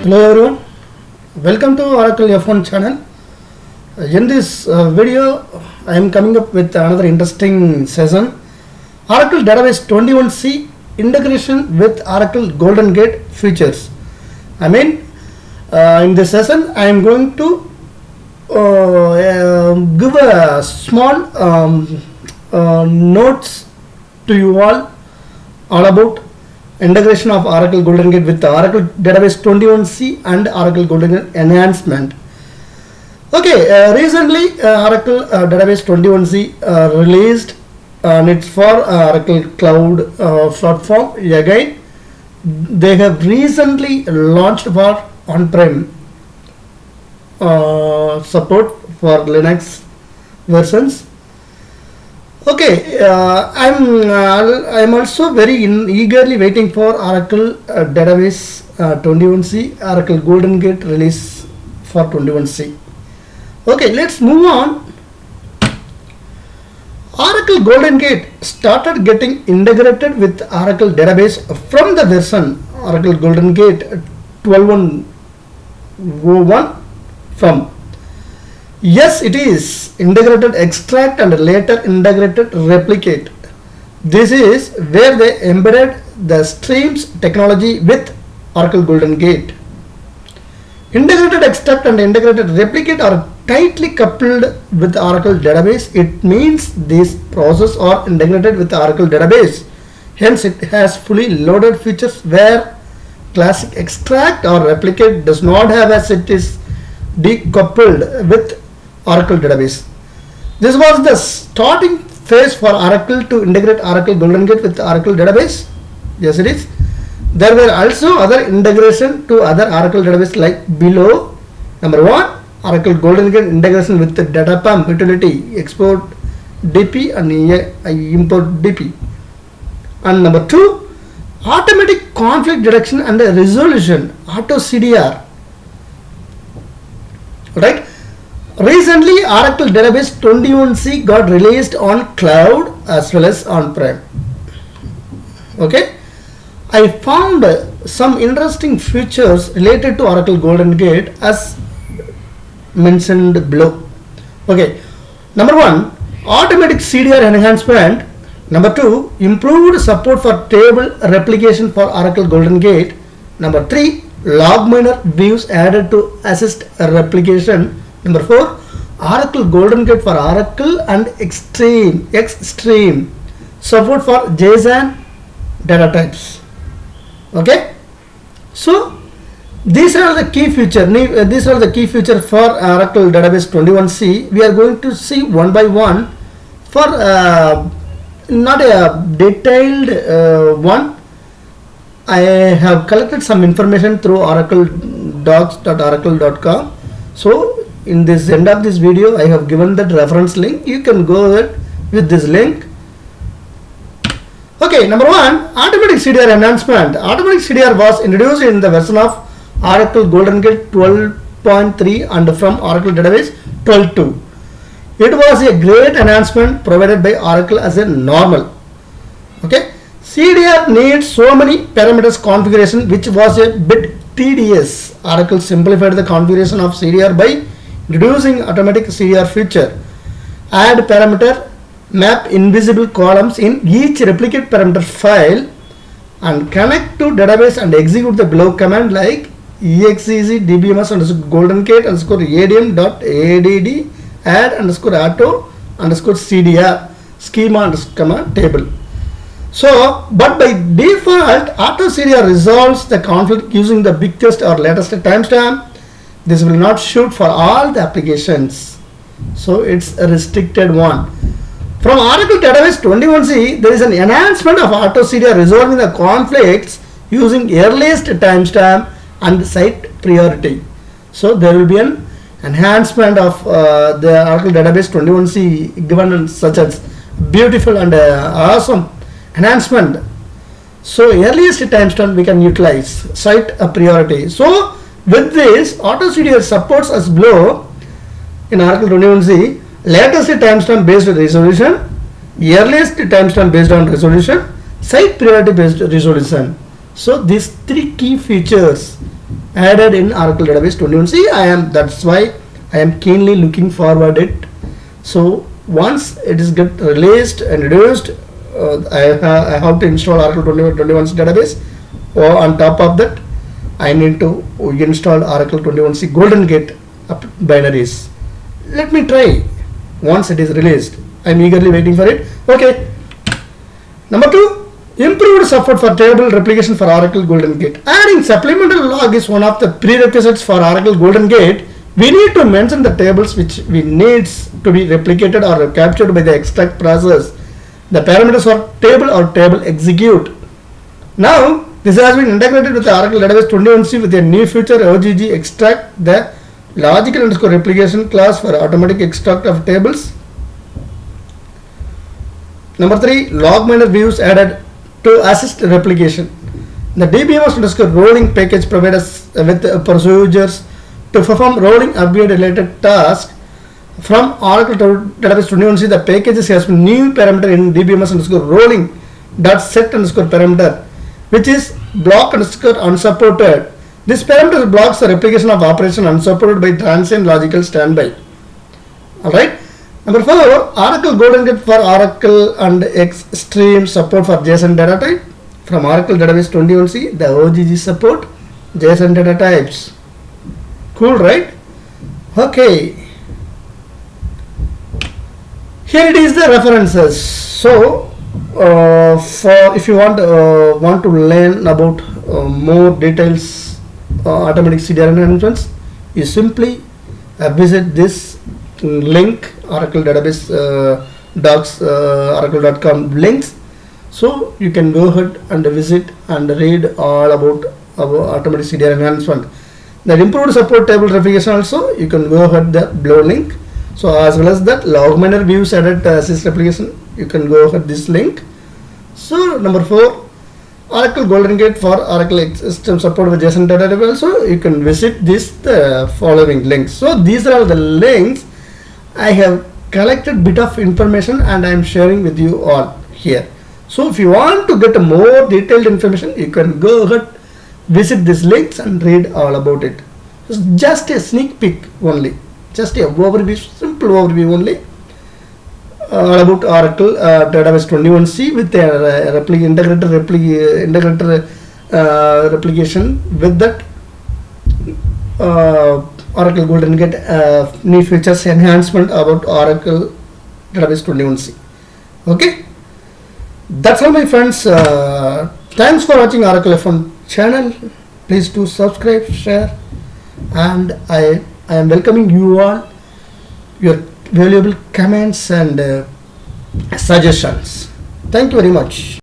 Hello everyone, welcome to Oracle F1 channel. In this video I am coming up with another interesting session. Oracle Database 21c integration with Oracle Golden Gate features. In this session I am going to give a small notes to you all about integration of Oracle Golden Gate with Oracle Database 21c and Oracle Golden Gate enhancement. Okay, recently Oracle Database 21c released and it's for Oracle Cloud platform. Again, they have recently launched for on-prem support for Linux versions. Okay, I'm also very eagerly waiting for Oracle Database 21c, Oracle Golden Gate release for 21c. Okay, let's move on. Oracle Golden Gate started getting integrated with Oracle Database from the version Oracle Golden Gate 12.101 from. Yes, it is integrated extract and later integrated replicate. This is where they embedded the streams technology with Oracle Golden Gate. Integrated extract and integrated replicate are tightly coupled with Oracle Database. It means these processes are integrated with Oracle Database. Hence, it has fully loaded features where classic extract or replicate does not have, as it is decoupled with Oracle Database. This was the starting phase for Oracle to integrate Oracle Golden Gate with Oracle Database. Yes, it is. There were also other integration to other Oracle Database like below. Number 1, Oracle Golden Gate integration with the DataPump utility, export DP and import DP. And number 2, automatic conflict detection and resolution, auto CDR. Right? Recently, Oracle Database 21c got released on cloud as well as on-prem. Okay, I found some interesting features related to Oracle Golden Gate as mentioned below. Okay, number 1, automatic CDR enhancement. Number 2, improved support for table replication for Oracle Golden Gate. Number 3, log miner views added to assist replication. Number 4, Oracle Golden Gate for Oracle and Extreme support for JSON data types. Okay, so these are the key features. These are the key features for Oracle Database 21c. We are going to see one by one for not a detailed one. I have collected some information through oracledocs.oracle.com. So in this end of this video, I have given that reference link. You can go ahead with this link. Okay, number 1, automatic CDR enhancement. Automatic CDR was introduced in the version of Oracle Golden Gate 12.3 and from Oracle Database 12.2. It was a great enhancement provided by Oracle as a normal. Okay, CDR needs so many parameters configuration, which was a bit tedious. Oracle simplified the configuration of CDR by introducing automatic CDR feature. Add parameter, map invisible columns in each replicate parameter file and connect to database and execute the below command like exec dbms _ golden gate _adm.add add _auto _cdr schema table. So, but by default, auto CDR resolves the conflict using the biggest or latest timestamp. This will not shoot for all the applications. So, it's a restricted one. From Oracle Database 21c, there is an enhancement of auto CDR resolving the conflicts using earliest timestamp and site priority. So, there will be an enhancement of the Oracle Database 21c given such as beautiful and awesome enhancement. So earliest timestamp we can utilize site priority. So with this, auto CDR supports as below in Oracle 21c: latest timestamp based resolution, earliest timestamp based on resolution, site priority based resolution. So these three key features added in Oracle Database 21c. That's why I am keenly looking forward it. So once it is get released and reduced, I have to install Oracle 21c database. Or on top of that, I need to install Oracle 21c Golden Gate binaries. Let me try once it is released. I am eagerly waiting for it. Okay. Number 2, improved support for table replication for Oracle Golden Gate. Adding supplemental log is one of the prerequisites for Oracle Golden Gate. We need to mention the tables which we needs to be replicated or captured by the extract process. The parameters for table or table execute. Now, this has been integrated with the Oracle Database 21c with a new feature OGG extract, the logical underscore replication class for automatic extract of tables. Number 3, log miner views added to assist replication. The DBMS underscore rolling package provides us with procedures to perform rolling upgrade related tasks from Oracle Database 21c. The packages has new parameter in DBMS underscore rolling dot set underscore parameter, which is block underscore unsupported. This parameter blocks the replication of operation unsupported by transient logical standby. Alright. Number 4, Oracle Golden Gate for Oracle and Extreme support for JSON data type. From Oracle Database 21c, the OGG support JSON data types. Cool, right? Okay. Here it is the references. So, for if you want to learn about more details automatic CDR enhancements, you simply visit this link, Oracle Database docs oracle.com links. So you can go ahead and visit and read all about automatic CDR enhancement. That improved support table replication also, you can go ahead the below link. So as well as that log miner views added assist replication, you can go ahead this link. So number 4, Oracle Golden Gate for Oracle system support with JSON data type also, you can visit this following links. So these are the links. I have collected bit of information and I am sharing with you all here. So if you want to get a more detailed information, you can go ahead, visit these links and read all about it. It's just a sneak peek only, just a overview, simple overview only all about Oracle Database 21c with a integrator replication with that Oracle Golden Gate new features enhancement about Oracle Database 21c. Okay, that's all my friends. Thanks for watching Oracle F1 channel. Please do subscribe, share, and I am welcoming you all your valuable comments and suggestions. Thank you very much.